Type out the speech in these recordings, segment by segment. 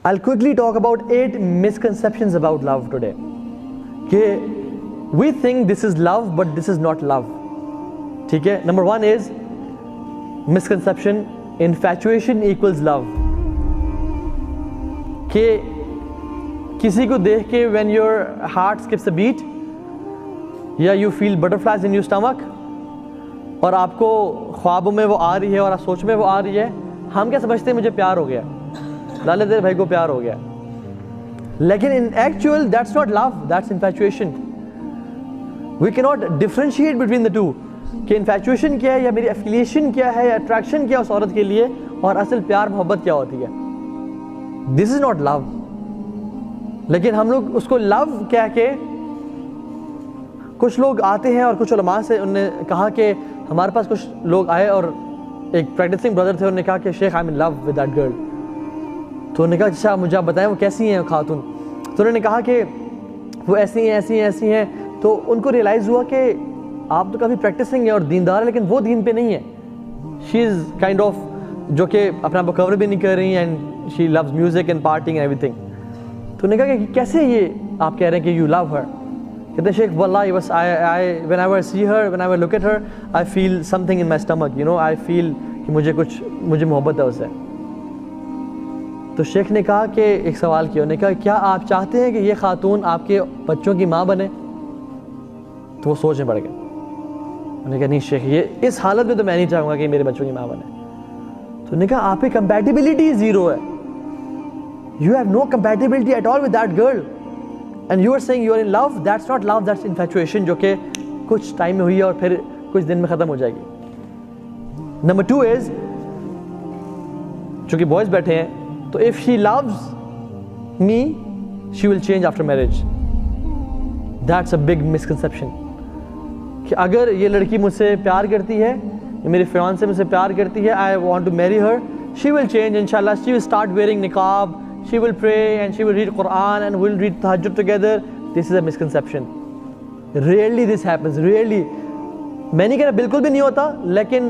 I'll quickly talk about 8 misconceptions about love today. کہ we think this is love but this is not love. ٹھیک ہے. Number 1 is misconception: infatuation equals love. کہ کسی کو دیکھ کے when your heart skips a beat یا you feel butterflies in your stomach اور آپ کو خوابوں میں وہ آ رہی ہے اور آپ سوچ میں وہ آ رہی ہے, ہم کیا سمجھتے ہیں مجھے پیار ہو گیا, لالے تیرے بھائی کو پیار ہو گیا. لیکن in actual that's not love, that's infatuation. We cannot differentiate between the two کہ infatuation کیا ہے یا میری affiliation کیا ہے یا attraction کیا اس عورت کے لیے اور اصل پیار محبت کیا ہوتی ہے. This is not love. لیکن ہم لوگ اس کو love کہہ کے, کچھ لوگ آتے ہیں اور کچھ علماء سے انہوں نے کہا کہ ہمارے پاس کچھ لوگ آئے اور ایک پریکٹسنگ بردر تھے, انہوں نے کہا کہ شیخ I'm in love with that girl. تو انہوں نے کہا اچھا مجھے آپ بتائیں وہ کیسی ہیں خاتون. تو انہوں نے کہا کہ وہ ایسی ہیں ایسی ہیں ایسی ہیں. تو ان کو ریئلائز ہوا کہ آپ تو کافی پریکٹسنگ ہیں اور دیندار ہیں لیکن وہ دین پہ نہیں ہے. شی از کائنڈ آف جو کہ اپنا آپ کو کور بھی نہیں کر رہی ہیں and she loves music and partying and ایوری تھنگ. تو انہوں نے کہا کہ کیسے یہ آپ کہہ رہے ہیں کہ یو لو ہر. کہتے ہیں شیخ واللہ بس whenever see her whenever look at her I feel something in my stomach, you know I feel کہ مجھے محبت ہے اس سے. تو شیخ نے کہا کہ ایک سوال کیا, انہوں نے کہا کیا آپ چاہتے ہیں کہ یہ خاتون آپ کے بچوں کی ماں بنے؟ تو وہ سوچنے پڑ گئے. انہوں نے کہا نہیں شیخ یہ اس حالت میں تو میں نہیں چاہوں گا کہ میرے بچوں کی ماں بنے. تو انہوں نے کہا آپ کی کمپیٹیبلٹی زیرو ہے. You have no compatibility at all with that girl and you are saying you are in love. That's not love, that's infatuation جو کہ کچھ ٹائم میں ہوئی ہے اور پھر کچھ دن میں ختم ہو جائے گی. Number 2 is, چونکہ بوائز بیٹھے ہیں, تو if she loves me she will change after marriage. That's a big misconception. کہ اگر یہ لڑکی مجھ سے پیار کرتی ہے, میری فیانسے مجھ سے پیار کرتی ہے, I want to marry her, she will change inshallah. She will start wearing niqab, she will pray and she will read Quran and we'll read tahajjud together. This is a misconception. Rarely this happens, rarely. میں نہیں کہہ رہا بالکل بھی نہیں ہوتا, لیکن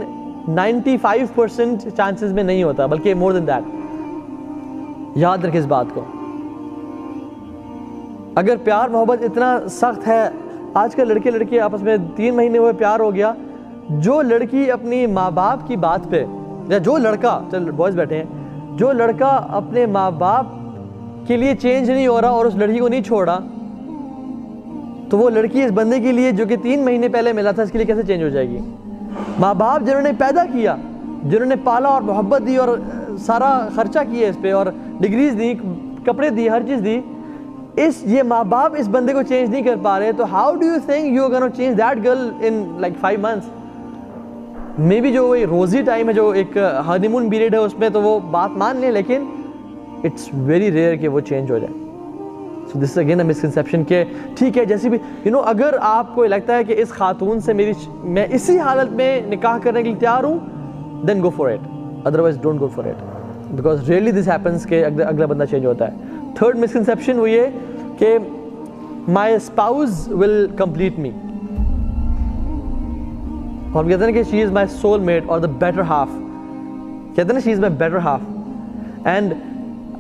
95% chances میں نہیں ہوتا, بلکہ more than that. یاد رکھیں اس بات کو. اگر پیار محبت اتنا سخت ہے, آج کل لڑکے لڑکی آپس میں 3 مہینے ہوئے پیار ہو گیا, جو لڑکی اپنی ماں باپ کی بات پہ, یا جو لڑکا, چل بوائز بیٹھے ہیں, جو لڑکا اپنے ماں باپ کے لیے چینج نہیں ہو رہا اور اس لڑکی کو نہیں چھوڑا, تو وہ لڑکی اس بندے کے لیے جو کہ 3 مہینے پہلے ملا تھا اس کے لیے کیسے چینج ہو جائے گی؟ ماں باپ جنہوں نے پیدا کیا, جنہوں نے پالا اور محبت دی اور سارا خرچہ کیا اس پہ اور ڈگریز دی, کپڑے دی, ہر چیز دی, یہ ماں باپ اس بندے کو چینج نہیں کر پا رہے, تو how do you think you are gonna change that girl in like 5 months؟ May be جو وہی روزی ٹائم ہے, جو ایک ہنی مون پیریڈ ہے, اس میں تو وہ بات مان لیں, لیکن اٹس ویری ریئر کہ وہ چینج ہو جائے. سو دس از اگین اے مسکنسیپشن کہ ٹھیک ہے جیسی بھی اگر آپ کو لگتا ہے کہ اس خاتون سے میں اسی حالت میں نکاح کرنے کے لیے تیار ہوں, then go for it, otherwise don't go for it, because rarely this happens کہ اگلا بندہ چینج ہوتا ہے. تھرڈ مسکنسیپشن وہ یہ کہ مائی اسپاؤز ول کمپلیٹ می. ہم کہتے ہیں کہ شی از مائی سول میٹ اور دا بیٹر ہاف, کہتے ہیں نا شی از مائی بیٹر ہاف. اینڈ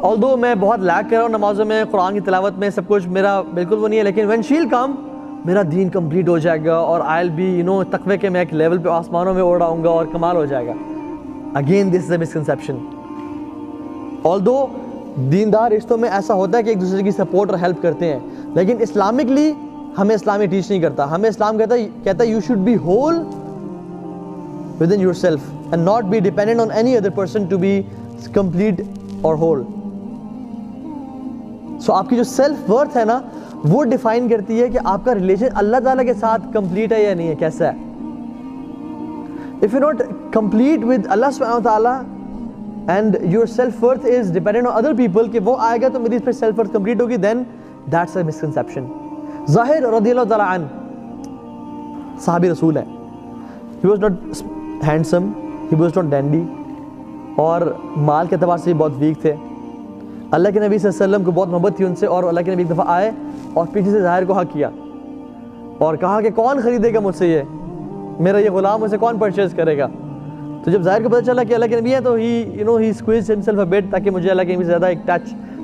آلدو میں بہت لیک کر رہا ہوں نمازوں میں, قرآن کی تلاوت میں, سب کچھ میرا بالکل وہ نہیں ہے, لیکن وین شی ول کم میرا دین کمپلیٹ ہو جائے گا اور آئی ول بی تقوی کے میں ایک لیول پہ آسمانوں میں اڑ آؤں گا اور کمال ہو جائے گا. Again this is a misconception. آلدو دیندار رشتوں میں ایسا ہوتا ہے کہ ایک دوسرے کی سپورٹ اور ہیلپ کرتے ہیں, لیکن اسلامکلی ہمیں اسلام ٹیچ نہیں کرتا. ہمیں اسلام کہتا ہے you should be whole within yourself and not be dependent on any other person to be complete or whole. So آپ کی جو سیلف ورتھ ہے نا, وہ ڈیفائن کرتی ہے کہ آپ کا ریلیشن اللہ تعالیٰ کے ساتھ کمپلیٹ ہے یا نہیں ہے, کیسا ہے. If you're not complete with Allah subhanahu wa ta'ala and your self worth is dependent on other people کہ وہ آئے گا تو میری پھر سیلف ورتھ کمپلیٹ ہوگی, then that's a misconception. ظاہر رضی اللہ تعالیٰ عنہ صحابی رسول ہے. He was not handsome, he was not dandy, اور مال کے اعتبار سے بہت ویک تھے. اللہ کے نبی صلی اللہ علیہ وسلم کو بہت محبت تھی ان سے, اور اللہ کے نبی ایک دفعہ آئے اور پیچھے سے ظاہر کو حق کیا اور کہا کہ کون خریدے گا مجھ سے یہ, میرا یہ غلام مجھ سے کون پرچیز کرے گا. تو جب ظاہر کو پتہ چلا کہ اللہ کے نبی ہے تو he squeezed himself a bit تاکہ مجھے اللہ کے نبی سے زیادہ ایک touch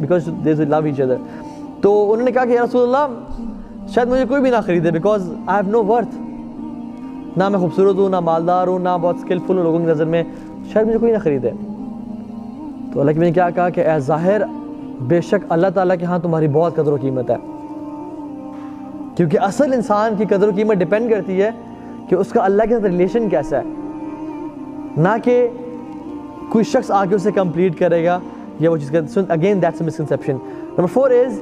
because they love each other. تو انہوں نے کہا کہ یا رسول اللہ شاید مجھے کوئی بھی نہ خریدے because I have no worth. نہ میں خوبصورت ہوں، نہ مالدار ہوں، نہ بہت اسکلفل ہوں لوگوں کی نظر میں، شاید مجھے کوئی نہ خریدے. تو اللہ کے نے کیا کہا کہ اے ظاہر بے شک اللہ تعالیٰ کے ہاں تمہاری بہت قدر و قیمت ہے. کیونکہ اصل انسان کی قدر و قیمت ڈیپینڈ کرتی ہے کہ اس کا اللہ کے ساتھ ریلیشن کیسا ہے، نہ کہ کوئی شخص آ کے اسے کمپلیٹ کرے گا یا وہ چیز کرے. Again that's a misconception. Number 4 از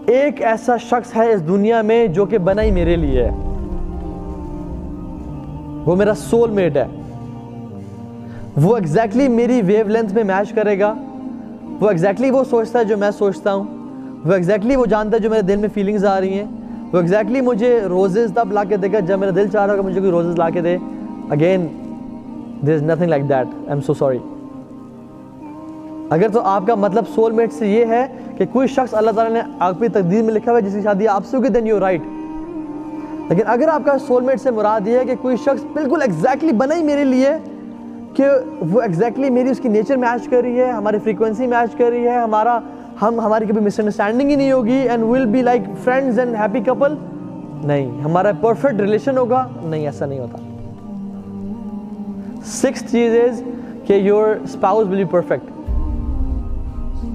ایک ایسا شخص ہے اس دنیا میں جو کہ بنا ہی میرے لیے ہے، وہ میرا سول میٹ ہے، وہ ایگزیکٹلی میری ویو لینتھ میں میچ کرے گا، وہ ایگزیکٹلی وہ سوچتا ہے جو میں سوچتا ہوں، وہ ایگزیکٹلی وہ جانتا ہے جو میرے دل میں فیلنگز آ رہی ہیں، وہ ایگزیکٹلی مجھے روزز تب لا کے دے گا جب میرا دل چاہ رہا ہوگا مجھے کوئی روزز لا کے دے. Again there is nothing like that. I am so sorry. اگر تو آپ کا مطلب سول میٹ سے یہ ہے کہ کوئی شخص اللہ تعالیٰ نے آپ کی تقدیر میں لکھا ہوا ہے جس کی شادی آپ سے ہوگی دین یو رائٹ. لیکن اگر آپ کا سول میٹ سے مراد یہ ہے کہ کوئی شخص بالکل ایگزیکٹلی بنا ہی میرے لیے، کہ وہ ایگزیکٹلی میری اس کی نیچر میچ کر رہی ہے، ہماری فریکوینسی میچ کر رہی ہے، ہماری کبھی مس انڈرسٹینڈنگ ہی نہیں ہوگی and will be like friends and happy couple, نہیں ہمارا پرفیکٹ ریلیشن ہوگا، نہیں ایسا نہیں ہوتا. 6th چیز از کہ your spouse will be perfect,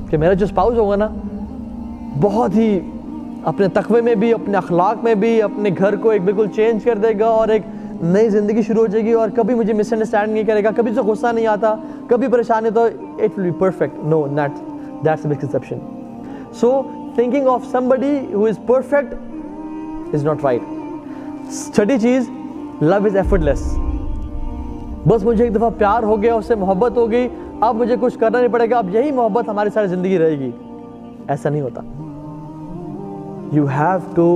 کہ میرا جو اسپاؤز ہوگا نا بہت ہی اپنے تقوی میں بھی، اپنے اخلاق میں بھی، اپنے گھر کو ایک بالکل چینج کر دے گا اور ایک نئی زندگی شروع ہو جائے گی اور کبھی مجھے مس انڈرسٹینڈ نہیں کرے گا، کبھی تو غصہ نہیں آتا، کبھی پریشانی تو it will be perfect. No that's a misconception. So thinking of somebody who is perfect is not right. 30 چیز love is effortless. بس مجھے ایک دفعہ پیار ہو گیا، اس سے محبت ہو گئی، اب مجھے کچھ کرنا نہیں پڑے گا، اب یہی محبت ہماری ساری زندگی رہے گی، ایسا نہیں ہوتا. You have to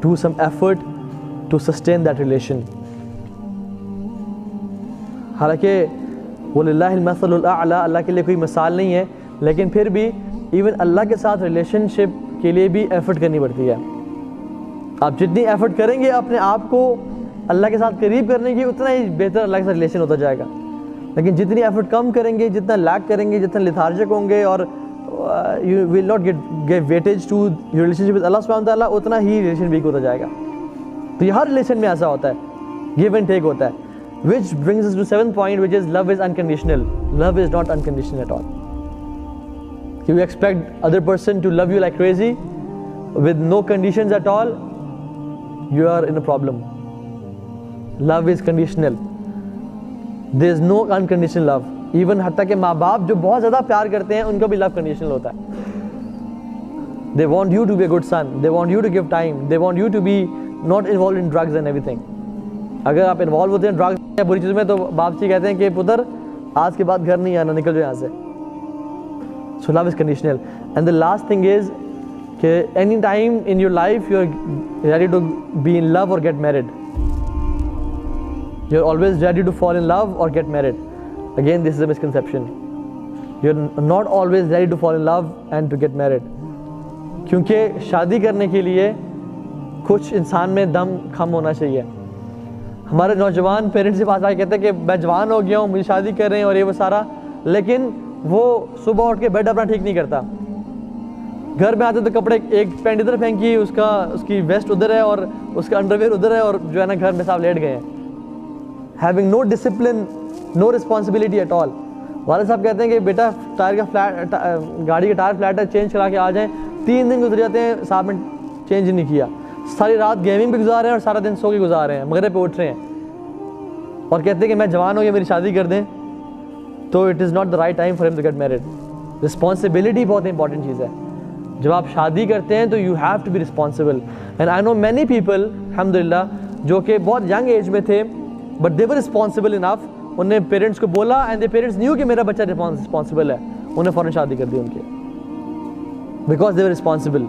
do some effort to sustain that relation. حالانکہ وَلِلَّهِ الْمَثَلُ الْأَعْلَى، اللہ کے لیے کوئی مثال نہیں ہے، لیکن پھر بھی ایون اللہ کے ساتھ ریلیشن شپ کے لیے بھی ایفرٹ کرنی پڑتی ہے. آپ جتنی ایفرٹ کریں گے اپنے آپ کو اللہ کے ساتھ قریب کرنے کی، اتنا ہی بہتر اللہ کے ساتھ ریلیشن ہوتا جائے گا. لیکن جتنی ایفرٹ کم کریں گے، جتنا لیک کریں گے، جتنا لیتھارجک ہوں گے اور you will not give weightage to your relationship with اللہ سبحانہ وتعالیٰ، اتنا ہی ریلیشن ویک ہوتا جائے گا. تو یہ ہر ریلیشن میں ایسا ہوتا ہے، گیو اینڈ ٹیک ہوتا ہے. which brings us to 7th point, which is love is unconditional. Love is not unconditional at all. If you expect other person to love you like crazy with no conditions at all, you are in a problem. Love is conditional. There is no unconditional love. Even حتیٰ کہ ماں باپ جو بہت زیادہ پیار کرتے ہیں ان کا بھی love conditional ہوتا ہے. They want you to be a good son. They want you to give time. They want you to be not involved in drugs and everything. اگر آپ انوالو ہوتے ہیں ڈرگس یا بری چیزوں میں تو باپ جی کہتے ہیں کہ پتر آج کے بعد گھر نہیں آنا، نکل جائے یہاں سے. So love is conditional. And the last thing is کہ any time in your life you are ready to be in love or get married. You are always ready to fall in love or get married. Again, this is a misconception. You are not always ready to fall in love and to get married. کیونکہ شادی کرنے کے لیے کچھ انسان میں دم کم ہونا چاہیے. ہمارے نوجوان پیرنٹس کے پاس آ کے کہتے ہیں کہ میں جوان ہو گیا ہوں، مجھے شادی کر رہے ہیں اور یہ وہ سارا، لیکن وہ صبح اٹھ کے بیڈ اپنا ٹھیک نہیں کرتا. گھر میں آتے تو کپڑے ایک پینٹ ادھر پھینکی، اس کی ویسٹ ادھر ہے اور اس کا انڈر ویئر ادھر ہے اور جو ہے نا گھر میں صاحب لیٹ گئے ہیں. Having no discipline, no responsibility at all. والد صاحب کہتے ہیں کہ بیٹا گاڑی کا ٹائر فلیٹ ہے، چینج کرا کے آ جائیں. 3 دن گزر جاتے ہیں، صاحب نے چینج نہیں کیا. ساری رات گیمنگ پہ گزار رہے ہیں اور سارا دن سو کے گزار رہے ہیں، مغرب پہ اٹھ رہے ہیں اور کہتے ہیں کہ میں جوان ہو گیا، میری شادی کر دیں. تو it is not the right time for ہم ٹو گیٹ میرڈ. رسپانسبلٹی بہت امپورٹنٹ چیز ہے. جب آپ شادی کرتے ہیں تو you have to be responsible. And I know many people الحمد للہ جو کہ بہت ینگ ایج میں تھے بٹ دے ور رسپانسبل انف. انہوں نے پیرنٹس کو بولا اینڈ دے پیرنٹس نیو کہ میرا بچہ رسپانسبل ہے، انہیں فوراً شادی کر دی ان کی، بیکاز دے ور رسپانسبل.